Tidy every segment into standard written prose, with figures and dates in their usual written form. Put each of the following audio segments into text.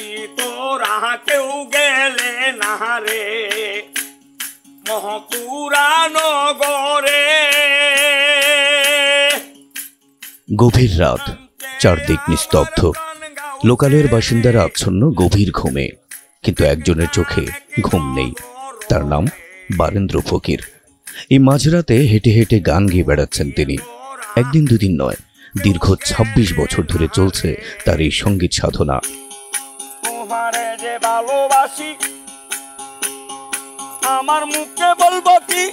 বাসি তোরা কেউ গেলে না রে মহপুরা নগরে। গভীর রাত, চারদিক নিস্তব্ধ। লোকালয়ের বাসিন্দারা আচ্ছন্ন গভীর ঘুমে, কিন্তু একজনের চোখে ঘুম নেই। তার নাম বারেন্দ্র ফকির। এই মাঝরাতে হেঁটে হেঁটে গান গেয়ে বেড়াচ্ছেন তিনি। একদিন দুদিন নয়, দীর্ঘ ২৬ বছর ধরে চলছে তার এই সঙ্গীত সাধনা। তোমারে যে ভালোবাসি আমার মুখে বলবো কি,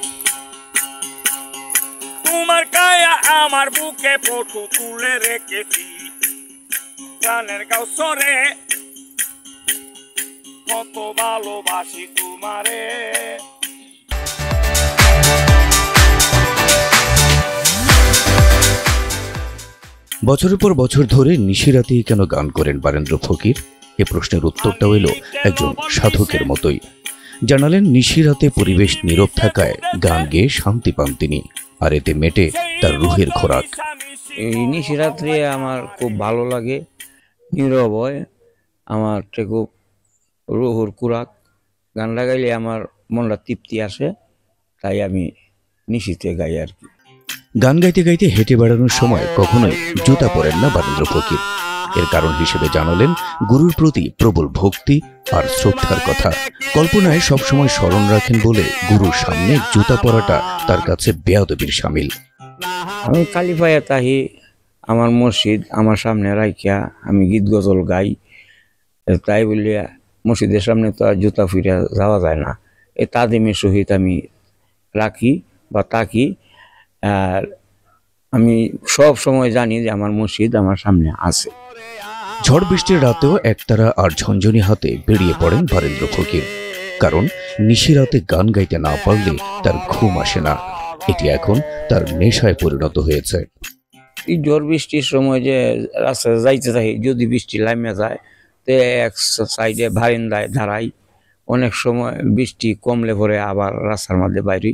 তোমার কায়া আমার বুকে ফটো তুলে রেখেছি। গানের গাও সরে কত ভালোবাসি তোমারে। বছরের পর বছর ধরে নিশিরাতেই কেন গান করেন বারেন্দ্র ফকির? এ প্রশ্নের উত্তরটাও এলো একজন সাধকের মতোই। জানালেন নিশিরাতে পরিবেশ নীরব থাকায় গান গেয়ে শান্তি পান তিনি, আর এতে মেটে তার রুহের খোরাক। এই নিশিরাত্রে আমার খুব ভালো লাগে, নীরব হয়, আমার খুব রুহুর খোরাক। গান লাগাইলে আমার মনটা তৃপ্তি আসে, তাই আমি নিশিতে গাই আর কি। গান গাইতে গাইতে হেঁটে বেড়ানোর সময় কখনোই জুতা পরেন না বারেন্দ্র ফকির। এর কারণ হিসেবে জানালেন গুরুর প্রতি প্রবল ভক্তি আর শ্রদ্ধার কথা। কল্পনায় সবসময় স্মরণ রাখেন বলে গুরুর সামনে জুতা পরাটা তার কাছে বেয়াদবির শামিল। আমি খালি পায়ে তাহি আমার মসজিদ আমার সামনে রাখিয়া আমি গীত গজল গাই, তাই বলিয়া মসজিদের সামনে তো আর জুতা ফিরে যাওয়া যায় না। এই তাদিমের সহিত আমি রাখি বা তাকি। আর আমি সব সময় জানি যে আমার মসজিদ আমার সামনে আছে। ঝড় বৃষ্টির রাতেও একতারা আর ঝঞ্ঝনি হাতে বেরিয়ে পড়েন বারেন্দ্র ফকির, কারণ নিশিরাতে গান গাইতে না পারলে তার ঘুম আসে না। এটি এখন তার নেশায় পরিণত হয়েছে। এই ঝড় বৃষ্টির সময় যে রাস্তায় যাইতে থাকি, যদি বৃষ্টি লামিয়া যায় তো এক সাইডে বারান্দায় দাঁড়াই। অনেক সময় বৃষ্টি কমলে পরে আবার রাস্তার মধ্যে বাইরই।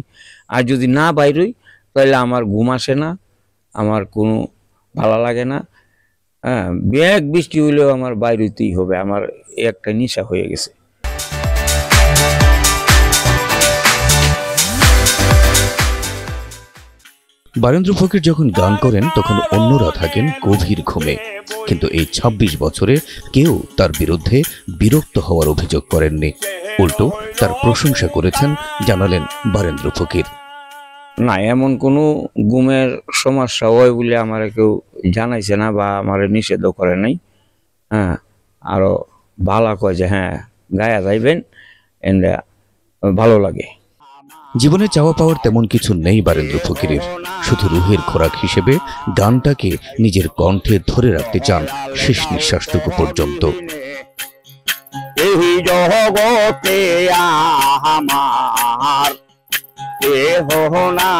আর যদি না বাইরই তাহলে আমার ঘুম আসে না, আমার কোনো ভালো লাগে না। হ্যাঁ, ব্যাগ বৃষ্টি হইলেও আমার বাইরেতেই হবে, আমার একটা নেশা হয়ে গেছে। বারেন্দ্র ফকির যখন গান করেন তখন অন্যরা থাকেন গভীর ঘুমে, কিন্তু এই ২৬ বছরে কেউ তার বিরুদ্ধে বিরক্ত হওয়ার অভিযোগ করেননি। উল্টো তার প্রশংসা করেছেন, জানালেন বারেন্দ্র ফকির। না, এমন কোনো ঘুমের সমস্যা হয় বলে আমার কেউ জানাইছে না বা আমার নিষেধও করে নাই। হ্যাঁ, আরো ভালো কয় যে হ্যাঁ গায়া যাইবেন, এন্ড ভালো লাগে। জীবনে চাওয়া পাওয়ার তেমন কিছু নেই বারেন্দ্র ফকিরের, শুধু রুহের খোরাক হিসেবে গানটাকে নিজের কণ্ঠে ধরে রাখতে চান শেষ নিঃশ্বাসটুকু পর্যন্ত। এই জগতে আমার কেহ না